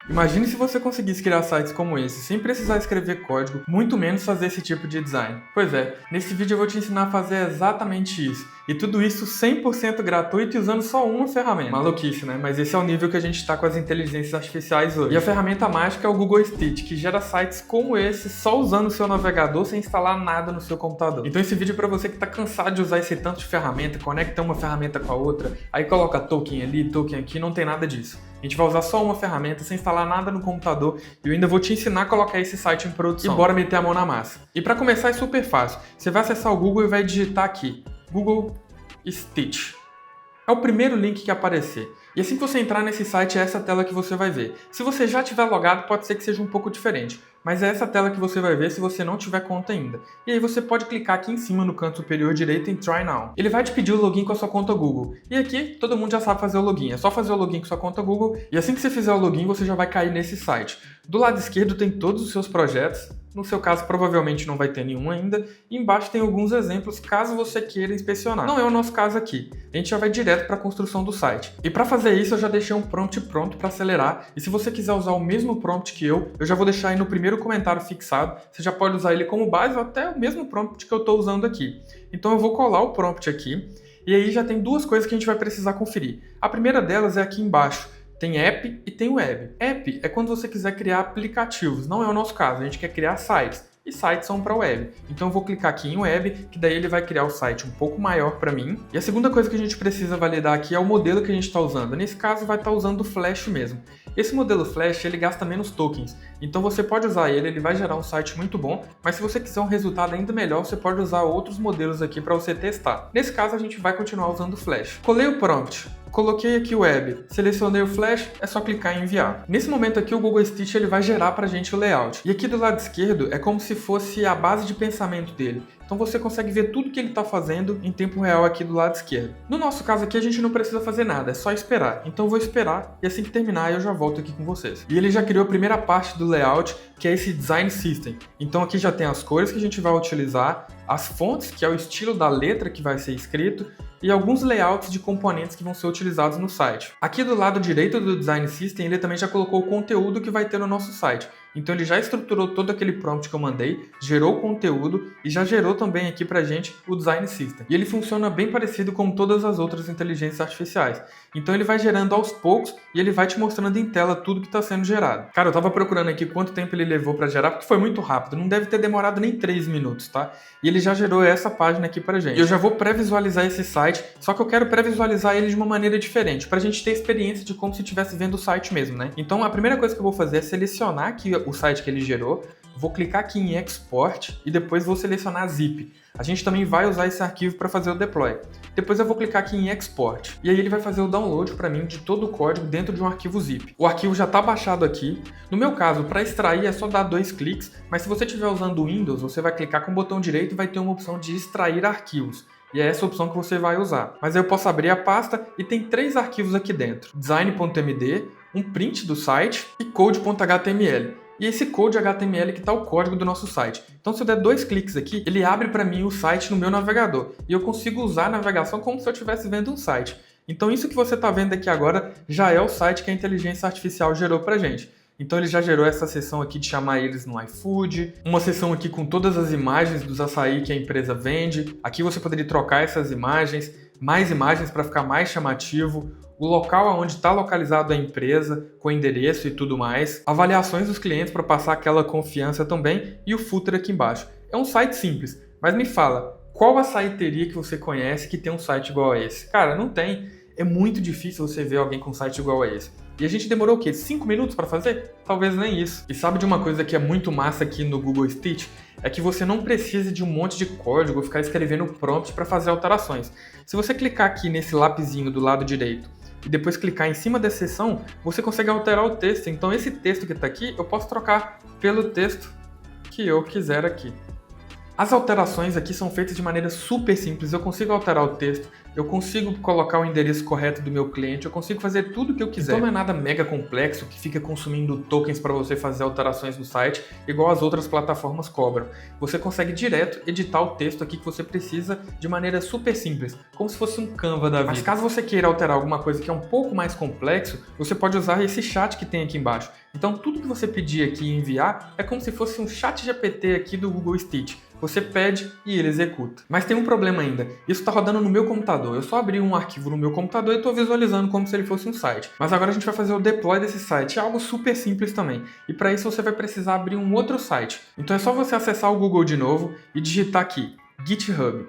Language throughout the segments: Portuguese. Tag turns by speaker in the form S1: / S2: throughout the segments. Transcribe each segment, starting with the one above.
S1: Imagine se você conseguisse criar sites como esse, sem precisar escrever código, muito menos fazer esse tipo de design. Pois é, nesse vídeo eu vou te ensinar a fazer exatamente isso. E tudo isso 100% gratuito e usando só uma ferramenta. Maluquice, né? Mas esse é o nível que a gente está com as inteligências artificiais hoje. E a ferramenta mágica é o Google Stitch, que gera sites como esse só usando o seu navegador sem instalar nada no seu computador. Então esse vídeo é para você que está cansado de usar esse tanto de ferramenta, conecta uma ferramenta com a outra, aí coloca token ali, token aqui, não tem nada disso. A gente vai usar só uma ferramenta sem instalar nada no computador e eu ainda vou te ensinar a colocar esse site em produção. E bora meter a mão na massa. E para começar é super fácil. Você vai acessar o Google e vai digitar aqui, Google Stitch. É o primeiro link que aparecer. E assim que você entrar nesse site, é essa tela que você vai ver. Se você já tiver logado, pode ser que seja um pouco diferente. Mas é essa tela que você vai ver se você não tiver conta ainda. E aí você pode clicar aqui em cima no canto superior direito em Try Now. Ele vai te pedir o login com a sua conta Google. E aqui todo mundo já sabe fazer o login. É só fazer o login com sua conta Google. E assim que você fizer o login, você já vai cair nesse site. Do lado esquerdo tem todos os seus projetos. No seu caso, provavelmente não vai ter nenhum ainda. E embaixo tem alguns exemplos, caso você queira inspecionar. Não é o nosso caso aqui. A gente já vai direto para a construção do site. E para fazer isso, eu já deixei um prompt pronto para acelerar. E se você quiser usar o mesmo prompt que eu já vou deixar aí no primeiro comentário fixado. Você já pode usar ele como base ou até o mesmo prompt que eu estou usando aqui. Então eu vou colar o prompt aqui. E aí já tem duas coisas que a gente vai precisar conferir. A primeira delas é aqui embaixo. Tem app e tem web. App é quando você quiser criar aplicativos, não é o nosso caso, a gente quer criar sites. E sites são para web. Então eu vou clicar aqui em web, que daí ele vai criar o site um pouco maior para mim. E a segunda coisa que a gente precisa validar aqui é o modelo que a gente está usando. Nesse caso vai estar usando o Flash mesmo. Esse modelo Flash ele gasta menos tokens, então você pode usar ele vai gerar um site muito bom, mas se você quiser um resultado ainda melhor, você pode usar outros modelos aqui para você testar. Nesse caso a gente vai continuar usando o Flash. Colei o prompt. Coloquei aqui o web, selecionei o Flash, é só clicar em enviar. Nesse momento aqui o Google Stitch ele vai gerar pra gente o layout. E aqui do lado esquerdo é como se fosse a base de pensamento dele. Então você consegue ver tudo que ele está fazendo em tempo real aqui do lado esquerdo. No nosso caso aqui a gente não precisa fazer nada, é só esperar. Então eu vou esperar e assim que terminar eu já volto aqui com vocês. E ele já criou a primeira parte do layout, que é esse Design System. Então aqui já tem as cores que a gente vai utilizar, as fontes, que é o estilo da letra que vai ser escrito, e alguns layouts de componentes que vão ser utilizados no site. Aqui do lado direito do Design System, ele também já colocou o conteúdo que vai ter no nosso site. Então ele já estruturou todo aquele prompt que eu mandei, gerou o conteúdo e já gerou também aqui pra gente o Design System. E ele funciona bem parecido com todas as outras inteligências artificiais. Então ele vai gerando aos poucos e ele vai te mostrando em tela tudo que está sendo gerado. Cara, eu tava procurando aqui quanto tempo ele levou para gerar, porque foi muito rápido, não deve ter demorado nem 3 minutos, tá? E ele já gerou essa página aqui pra gente. E eu já vou pré-visualizar esse site, só que eu quero pré-visualizar ele de uma maneira diferente, pra gente ter experiência de como se estivesse vendo o site mesmo, né? Então a primeira coisa que eu vou fazer é selecionar aqui o site que ele gerou, vou clicar aqui em Export e depois vou selecionar Zip. A gente também vai usar esse arquivo para fazer o deploy. Depois eu vou clicar aqui em Export e aí ele vai fazer o download para mim de todo o código dentro de um arquivo zip. O arquivo já está baixado aqui. No meu caso, para extrair é só dar 2 cliques, mas se você estiver usando o Windows, você vai clicar com o botão direito e vai ter uma opção de extrair arquivos. E é essa opção que você vai usar. Mas aí eu posso abrir a pasta e tem 3 arquivos aqui dentro. Design.md, um print do site e code.html. E esse code HTML que está o código do nosso site. Então se eu der 2 cliques aqui, ele abre para mim o site no meu navegador. E eu consigo usar a navegação como se eu estivesse vendo um site. Então isso que você está vendo aqui agora já é o site que a inteligência artificial gerou para gente. Então ele já gerou essa seção aqui de chamar eles no iFood, uma seção aqui com todas as imagens dos açaí que a empresa vende. Aqui você poderia trocar essas imagens, mais imagens para ficar mais chamativo, o local onde está localizado a empresa, com endereço e tudo mais, avaliações dos clientes para passar aquela confiança também e o footer aqui embaixo. É um site simples, mas me fala, qual açaiteria que você conhece que tem um site igual a esse? Cara, não tem. É muito difícil você ver alguém com um site igual a esse. E a gente demorou o quê? 5 minutos para fazer? Talvez nem isso. E sabe de uma coisa que é muito massa aqui no Google Stitch? É que você não precisa de um monte de código ou ficar escrevendo prompt para fazer alterações. Se você clicar aqui nesse lapisinho do lado direito e depois clicar em cima da seção, você consegue alterar o texto. Então esse texto que está aqui, eu posso trocar pelo texto que eu quiser aqui. As alterações aqui são feitas de maneira super simples, eu consigo alterar o texto, eu consigo colocar o endereço correto do meu cliente, eu consigo fazer tudo o que eu quiser. Então não é nada mega complexo que fica consumindo tokens para você fazer alterações no site, igual as outras plataformas cobram. Você consegue direto editar o texto aqui que você precisa de maneira super simples, como se fosse um Canva da vida. Mas caso você queira alterar alguma coisa que é um pouco mais complexo, você pode usar esse chat que tem aqui embaixo. Então tudo que você pedir aqui e enviar é como se fosse um chat GPT aqui do Google Stitch. Você pede e ele executa. Mas tem um problema ainda. Isso está rodando no meu computador. Eu só abri um arquivo no meu computador e estou visualizando como se ele fosse um site. Mas agora a gente vai fazer o deploy desse site. É algo super simples também. E para isso você vai precisar abrir um outro site. Então é só você acessar o Google de novo e digitar aqui GitHub.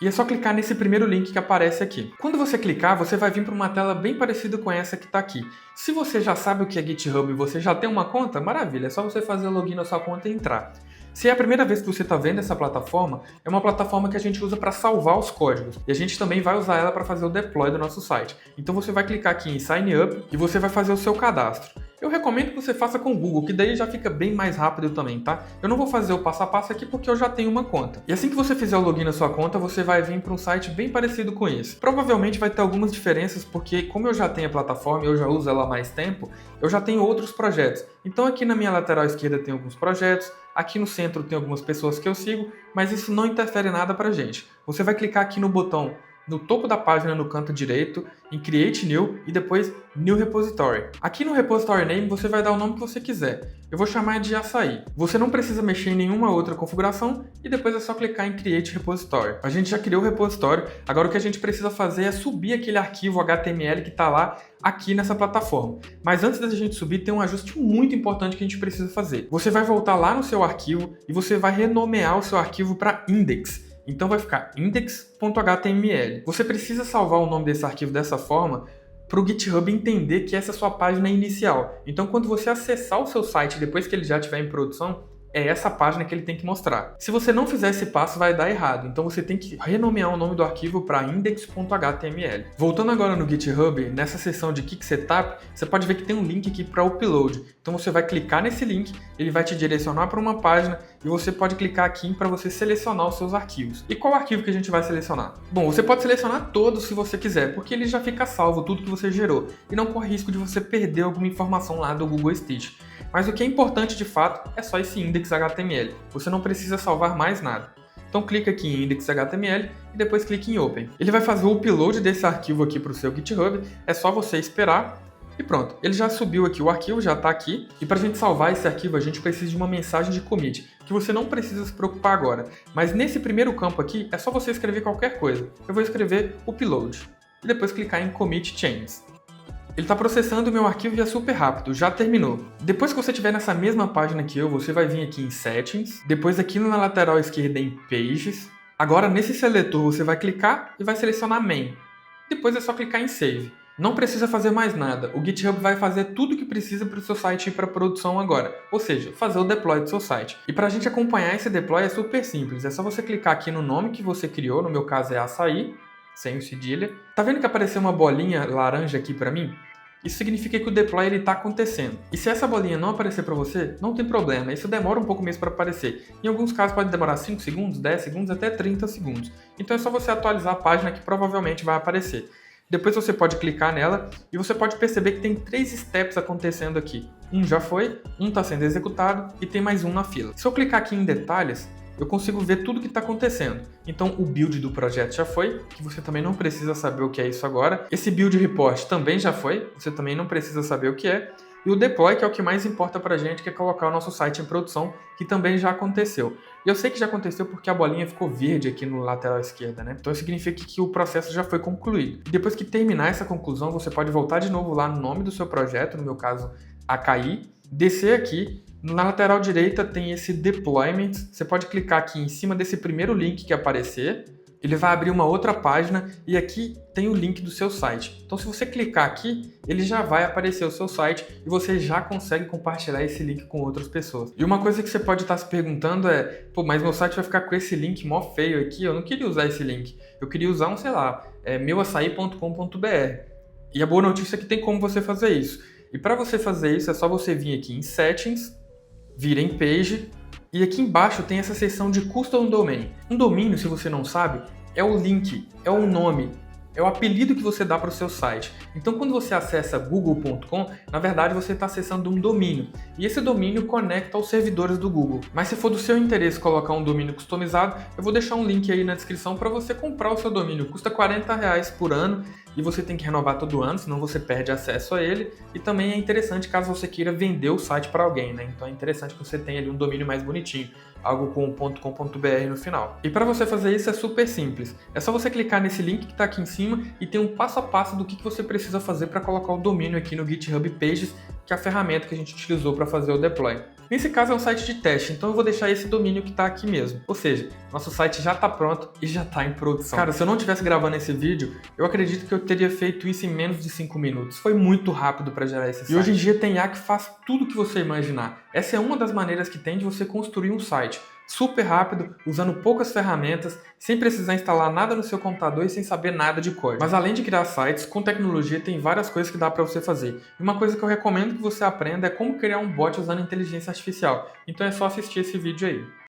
S1: E é só clicar nesse primeiro link que aparece aqui. Quando você clicar, você vai vir para uma tela bem parecida com essa que está aqui. Se você já sabe o que é GitHub e você já tem uma conta, maravilha, é só você fazer o login na sua conta e entrar. Se é a primeira vez que você está vendo essa plataforma, é uma plataforma que a gente usa para salvar os códigos. E a gente também vai usar ela para fazer o deploy do nosso site. Então você vai clicar aqui em Sign Up e você vai fazer o seu cadastro. Eu recomendo que você faça com o Google, que daí já fica bem mais rápido também, tá? Eu não vou fazer o passo a passo aqui porque eu já tenho uma conta. E assim que você fizer o login na sua conta, você vai vir para um site bem parecido com esse. Provavelmente vai ter algumas diferenças porque como eu já tenho a plataforma e eu já uso ela há mais tempo, eu já tenho outros projetos. Então aqui na minha lateral esquerda tem alguns projetos, aqui no centro tem algumas pessoas que eu sigo, mas isso não interfere nada pra gente. Você vai clicar aqui no botão no topo da página, no canto direito, em Create New e depois New Repository. Aqui no Repository Name você vai dar o nome que você quiser. Eu vou chamar de Açaí. Você não precisa mexer em nenhuma outra configuração e depois é só clicar em Create Repository. A gente já criou o repositório, agora o que a gente precisa fazer é subir aquele arquivo HTML que está lá aqui nessa plataforma. Mas antes da gente subir, tem um ajuste muito importante que a gente precisa fazer. Você vai voltar lá no seu arquivo e você vai renomear o seu arquivo para index. Então vai ficar index.html. Você precisa salvar o nome desse arquivo dessa forma para o GitHub entender que essa é a sua página inicial. Então quando você acessar o seu site depois que ele já estiver em produção, é essa página que ele tem que mostrar. Se você não fizer esse passo, vai dar errado. Então você tem que renomear o nome do arquivo para index.html. Voltando agora no GitHub, nessa seção de Kick Setup, você pode ver que tem um link aqui para upload. Então você vai clicar nesse link, ele vai te direcionar para uma página e você pode clicar aqui para você selecionar os seus arquivos. E qual arquivo que a gente vai selecionar? Bom, você pode selecionar todos se você quiser, porque ele já fica salvo tudo que você gerou e não corre risco de você perder alguma informação lá do Google Stitch. Mas o que é importante de fato é só esse index.html. Você não precisa salvar mais nada. Então clica aqui em index.html e depois clique em Open. Ele vai fazer o upload desse arquivo aqui para o seu GitHub, é só você esperar e pronto. Ele já subiu aqui, o arquivo já está aqui. E para a gente salvar esse arquivo, a gente precisa de uma mensagem de commit, que você não precisa se preocupar agora. Mas nesse primeiro campo aqui, é só você escrever qualquer coisa. Eu vou escrever upload e depois clicar em Commit Changes. Ele está processando o meu arquivo e é super rápido, já terminou. Depois que você estiver nessa mesma página que eu, você vai vir aqui em Settings, depois aqui na lateral esquerda em Pages. Agora nesse seletor você vai clicar e vai selecionar Main. Depois é só clicar em Save. Não precisa fazer mais nada, o GitHub vai fazer tudo o que precisa para o seu site ir para produção agora, ou seja, fazer o deploy do seu site. E para a gente acompanhar esse deploy é super simples, é só você clicar aqui no nome que você criou, no meu caso é Açaí, sem o cedilha. Tá vendo que apareceu uma bolinha laranja aqui para mim? Isso significa que o deploy está acontecendo. E se essa bolinha não aparecer para você, não tem problema, isso demora um pouco mesmo para aparecer. Em alguns casos pode demorar 5 segundos, 10 segundos, até 30 segundos. Então é só você atualizar a página que provavelmente vai aparecer. Depois você pode clicar nela e você pode perceber que tem 3 steps acontecendo aqui. Um já foi, um está sendo executado e tem mais um na fila. Se eu clicar aqui em detalhes, eu consigo ver tudo o que está acontecendo. Então o build do projeto já foi, que você também não precisa saber o que é isso agora. Esse build report também já foi, você também não precisa saber o que é. E o deploy, que é o que mais importa pra gente, que é colocar o nosso site em produção, que também já aconteceu. E eu sei que já aconteceu porque a bolinha ficou verde aqui no lateral esquerda, né? Então isso significa que o processo já foi concluído. E depois que terminar essa conclusão, você pode voltar de novo lá no nome do seu projeto, no meu caso, AKI, descer aqui. Na lateral direita tem esse Deployment, você pode clicar aqui em cima desse primeiro link que aparecer, ele vai abrir uma outra página e aqui tem o link do seu site. Então se você clicar aqui, ele já vai aparecer o seu site e você já consegue compartilhar esse link com outras pessoas. E uma coisa que você pode estar se perguntando é, pô, mas meu site vai ficar com esse link mó feio aqui, eu não queria usar esse link, eu queria usar um, sei lá, meuaçaí.com.br. E a boa notícia é que tem como você fazer isso. E para você fazer isso é só você vir aqui em Settings, vir em Page E aqui embaixo tem essa seção de Custom Domain. Um domínio, se você não sabe, é o link, é o nome, é o apelido que você dá para o seu site. Então, quando você acessa google.com, na verdade você está acessando um domínio. E esse domínio conecta aos servidores do Google. Mas se for do seu interesse colocar um domínio customizado, eu vou deixar um link aí na descrição para você comprar o seu domínio. Custa R$ 40 por ano e você tem que renovar todo ano, senão você perde acesso a ele. E também é interessante caso você queira vender o site para alguém, né? Então é interessante que você tenha ali um domínio mais bonitinho, algo com .com.br no final. E para você fazer isso é super simples. É só você clicar nesse link que está aqui em cima e tem um passo a passo do que você precisa fazer para colocar o domínio aqui no GitHub Pages, que é a ferramenta que a gente utilizou para fazer o deploy. Nesse caso é um site de teste, então eu vou deixar esse domínio que está aqui mesmo. Ou seja, nosso site já está pronto e já está em produção. Cara, se eu não estivesse gravando esse vídeo, eu acredito que eu teria feito isso em menos de 5 minutos. Foi muito rápido para gerar esse site. E hoje em dia tem IA que faz tudo o que você imaginar. Essa é uma das maneiras que tem de você construir um site super rápido, usando poucas ferramentas, sem precisar instalar nada no seu computador e sem saber nada de código. Mas além de criar sites, com tecnologia tem várias coisas que dá para você fazer. E uma coisa que eu recomendo que você aprenda é como criar um bot usando inteligência artificial. Então é só assistir esse vídeo aí.